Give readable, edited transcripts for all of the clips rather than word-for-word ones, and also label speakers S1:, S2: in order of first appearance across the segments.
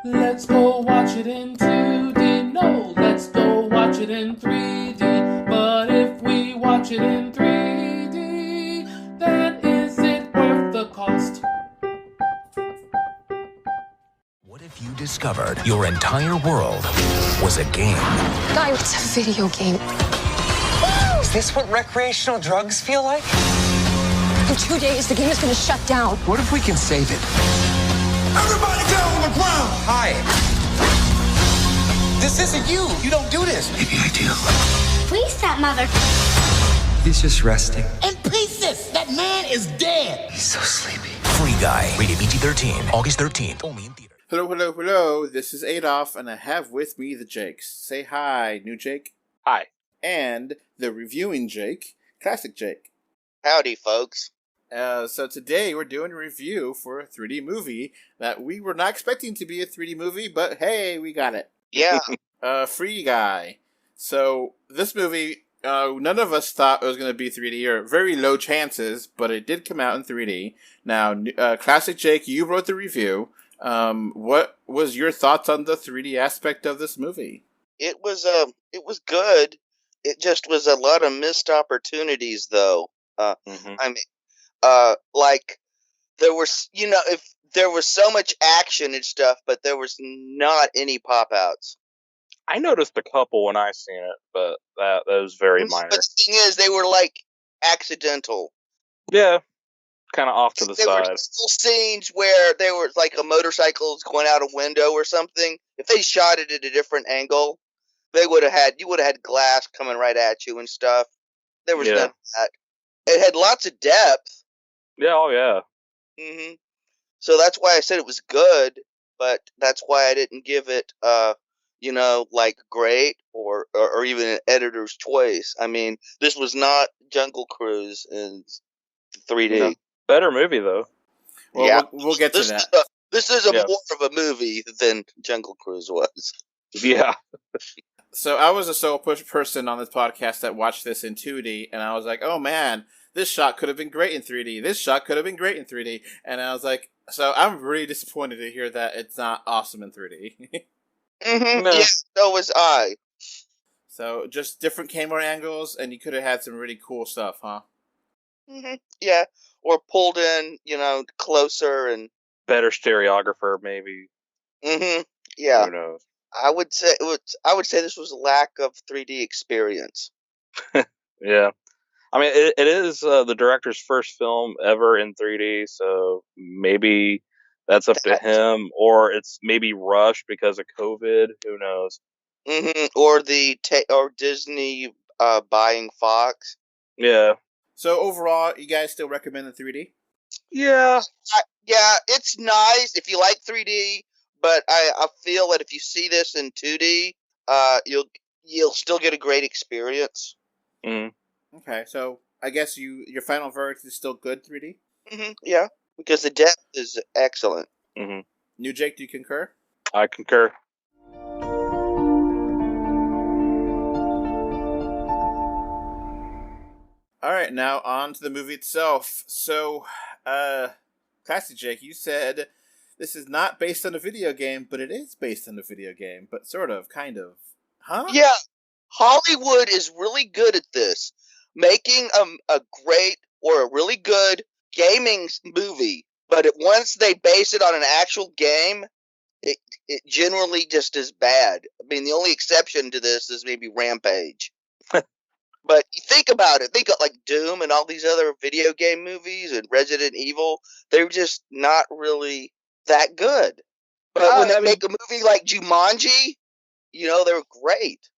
S1: Let's go watch it in 2D. No, let's go watch it in 3D. But if we watch it in 3D, then is it worth the cost?
S2: What if you discovered your entire world was a game?
S3: Guy, it's a video game.
S4: Is this what recreational drugs feel like?
S3: In 2 days, the game is going to shut down.
S4: What if we can save it?
S5: Everybody down on the ground!
S4: Hi. This isn't you. You don't do this.
S5: Maybe I do.
S6: Please stop, Mother.
S4: He's just resting.
S5: In pieces! That man is dead!
S4: He's so sleepy.
S2: Free Guy. Rated PG-13. August 13th. Only in theaters.
S7: Hello, hello, hello. This is Adolf, and I have with me the Jakes. Say hi, new Jake.
S8: Hi.
S7: And the reviewing Jake, classic Jake.
S8: Howdy, folks.
S7: So today we're doing a review for a 3D movie that we were not expecting to be a 3D movie, but hey, we got it.
S8: Yeah.
S7: Free Guy. So this movie, none of us thought it was going to be 3D, or very low chances, but it did come out in 3D. Now, classic Jake, you wrote the review. What was your thoughts on the 3D aspect of this movie?
S8: It was good. It just was a lot of missed opportunities, though. I mean, like there was, if there was so much action and stuff, but there was not any pop outs.
S9: I noticed a couple when I seen it, but that was very minor.
S8: But the thing is, they were like accidental.
S9: Yeah, kind of off to the
S8: There
S9: side.
S8: were still scenes where there was like a motorcycle going out a window or something. If they shot it at a different angle, you would have had glass coming right at you and stuff. There was none of that. It had lots of depth.
S9: Yeah, oh yeah.
S8: So that's why I said it was good, but that's why I didn't give it, like great or even an editor's choice. I mean, this was not Jungle Cruise in 3D.
S9: No. Better movie though.
S7: Well,
S8: Yeah,
S7: we'll get to that.
S8: This is more of a movie than Jungle Cruise was.
S9: Yeah.
S7: So I was a sole person on this podcast that watched this in 2D, and I was like, oh man, this shot could have been great in 3D. This shot could have been great in 3D. And I was like, so I'm really disappointed to hear that it's not awesome in 3D.
S9: No.
S8: Yeah, so was I.
S7: So just different camera angles, and you could have had some really cool stuff, huh?
S8: Yeah, or pulled in, closer and.
S9: Better stereographer, maybe.
S8: Yeah.
S9: Who knows?
S8: I would say this was a lack of 3D experience.
S9: Yeah. I mean, it is the director's first film ever in 3D, so maybe that's up to him, or it's maybe rushed because of COVID. Who knows?
S8: Or or Disney buying Fox.
S9: Yeah.
S7: So overall, you guys still recommend the 3D?
S9: Yeah.
S8: Yeah, it's nice if you like 3D, but I feel that if you see this in 2D, you'll still get a great experience.
S7: Okay, so I guess your final verdict is still good 3D?
S8: Yeah, because the depth is excellent.
S7: New Jake, do you concur?
S9: I concur.
S7: Alright, now on to the movie itself. So, Classic Jake, you said this is not based on a video game, but it is based on a video game. But sort of, kind of. Huh?
S8: Yeah, Hollywood is really good at this. Making a great or a really good gaming movie, but once they base it on an actual game, it generally just is bad. I mean, the only exception to this is maybe Rampage. But you think about it, think of like Doom and all these other video game movies and Resident Evil, they're just not really that good. But when they make a movie like Jumanji, they're great.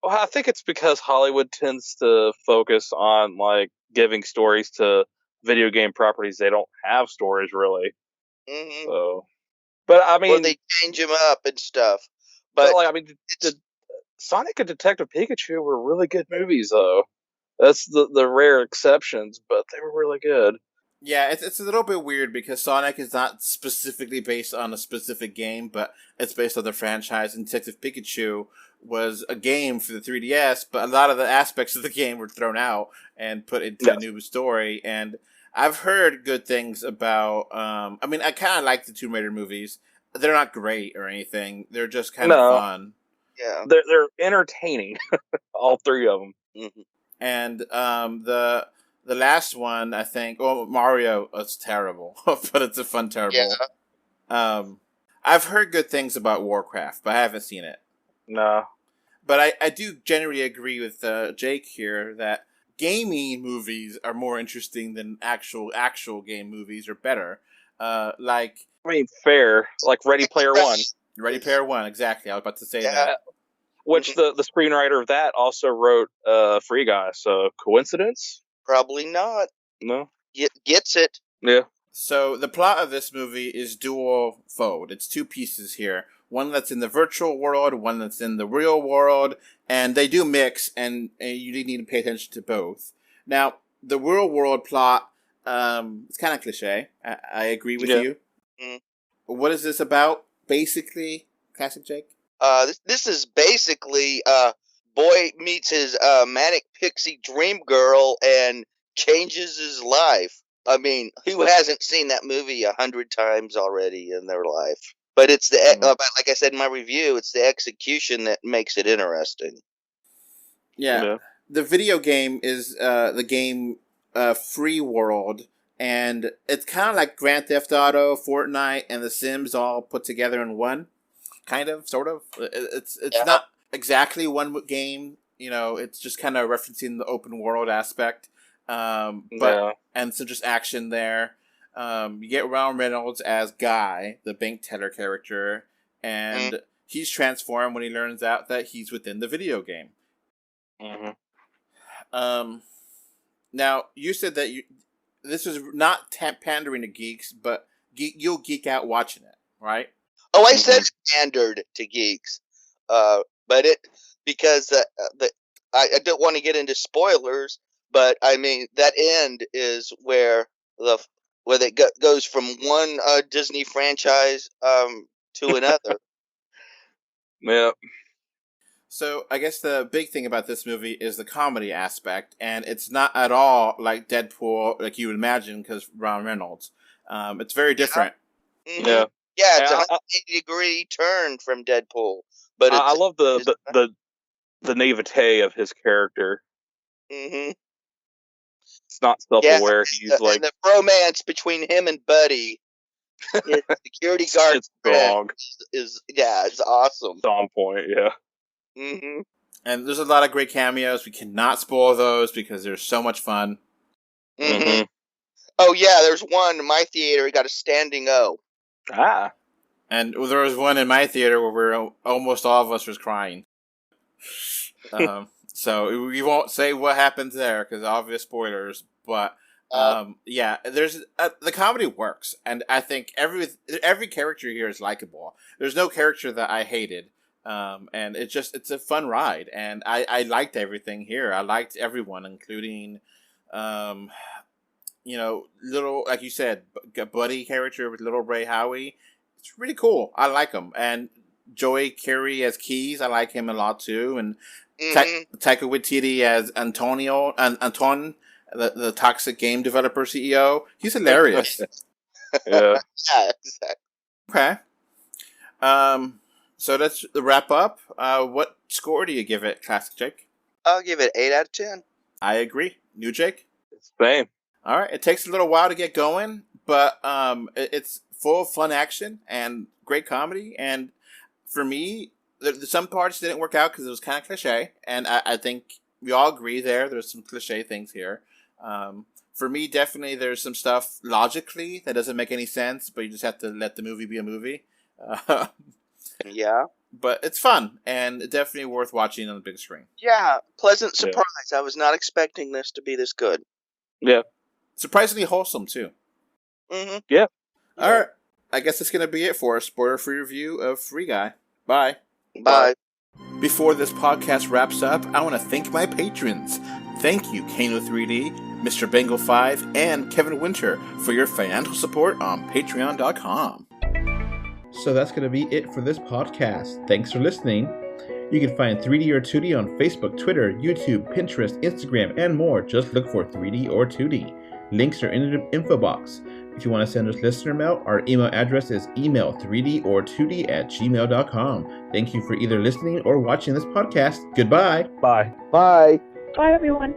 S9: Well, I think it's because Hollywood tends to focus on like giving stories to video game properties. They don't have stories really. So, but I mean,
S8: or they change them up and stuff. But
S9: Sonic and Detective Pikachu were really good movies, though. That's the rare exceptions, but they were really good.
S7: Yeah, it's a little bit weird because Sonic is not specifically based on a specific game, but it's based on the franchise. And Detective Pikachu was a game for the 3DS, but a lot of the aspects of the game were thrown out and put into a new story. And I've heard good things about. I kind of like the Tomb Raider movies. they're not great or anything. They're just kind of fun.
S8: Yeah,
S9: they're entertaining. All three of them.
S8: Mm-hmm.
S7: And the last one, I think, Mario, it's terrible, but it's a fun terrible.
S8: Yeah.
S7: I've heard good things about Warcraft, but I haven't seen it.
S9: No.
S7: But I do generally agree with Jake here that gaming movies are more interesting than actual game movies, or better.
S9: Fair. Like Ready Player One.
S7: Ready Player One, exactly. I was about to say that.
S9: Which the screenwriter of that also wrote Free Guy. So coincidence?
S8: Probably not.
S9: No.
S8: Gets it.
S9: Yeah.
S7: So the plot of this movie is dual fold. It's two pieces here. One that's in the virtual world, one that's in the real world, and they do mix, and you need to pay attention to both. Now, the real world plot, it's kind of cliche. I agree with you.
S8: Mm.
S7: What is this about, basically, Classic Jake?
S8: This is basically boy meets his manic pixie dream girl and changes his life. I mean, who hasn't seen that movie 100 times already in their life? But it's like I said in my review, it's the execution that makes it interesting.
S7: Yeah. The video game is the game Free World, and it's kind of like Grand Theft Auto, Fortnite, and The Sims all put together in one. Kind of, sort of. It's not exactly one game. It's just kind of referencing the open world aspect. And so just action there. You get Ryan Reynolds as Guy, the bank teller character, and he's transformed when he learns out that he's within the video game.
S9: Mm-hmm.
S7: Now, you said that this is not pandering to geeks, but you'll geek out watching it, right?
S8: Oh, I said standard to geeks, but because I don't want to get into spoilers, but I mean that end is where it goes from one Disney franchise to another.
S9: Yeah.
S7: So I guess the big thing about this movie is the comedy aspect, and it's not at all like Deadpool, like you would imagine, because Ryan Reynolds. It's very different.
S8: Mm-hmm. Yeah. Yeah, it's a 180-degree turn from Deadpool, but
S9: I love the naivete of his character.
S8: Mm-hmm.
S9: It's not self-aware. He's like,
S8: and the romance between him and Buddy, his security guard,
S9: dog,
S8: is awesome.
S9: It's on point, yeah.
S8: Mm-hmm.
S7: And there's a lot of great cameos. We cannot spoil those because they're so much fun.
S8: Mm-hmm. Oh yeah, there's one in my theater. He got a standing O.
S9: Ah.
S7: And there was one in my theater where almost all of us was crying. So we won't say what happens there because obvious spoilers. But there's the comedy works, and I think every character here is likable. There's no character that I hated, and it's a fun ride, and I liked everything here. I liked everyone, including little, like you said, Buddy character with Little Ray Howie. It's really cool. I like him. And Joey Carey as Keys, I like him a lot too. And Taika Waititi as Anton, the toxic game developer CEO. He's hilarious.
S9: Yeah.
S8: Yeah, exactly.
S7: Okay. So let's wrap up. What score do you give it, Classic Jake?
S8: I'll give it 8 out of 10.
S7: I agree. New Jake?
S9: It's same.
S7: All right. It takes a little while to get going, but it's full of fun action and great comedy. And for me, some parts didn't work out because it was kind of cliche. And I think we all agree there's some cliche things here. For me, definitely there's some stuff logically that doesn't make any sense, but you just have to let the movie be a movie.
S8: Yeah.
S7: But it's fun and definitely worth watching on the big screen.
S8: Yeah, pleasant surprise. Yeah. I was not expecting this to be this good.
S9: Yeah.
S7: Surprisingly wholesome, too.
S8: Mm-hmm.
S9: Yeah.
S7: All right. I guess that's going to be it for a spoiler-free review of Free Guy. Bye.
S8: Bye.
S7: Before this podcast wraps up, I want to thank my patrons. Thank you, Kano3D, Mr. Bengal 5, and Kevin Winter for your financial support on Patreon.com. So that's going to be it for this podcast. Thanks for listening. You can find 3D or 2D on Facebook, Twitter, YouTube, Pinterest, Instagram, and more. Just look for 3D or 2D. Links are in the info box.
S10: If you want to send us listener mail, our email address is email3d or 2d@gmail.com. Thank you for either listening or watching this podcast. Goodbye.
S9: Bye.
S8: Bye.
S11: Bye, everyone.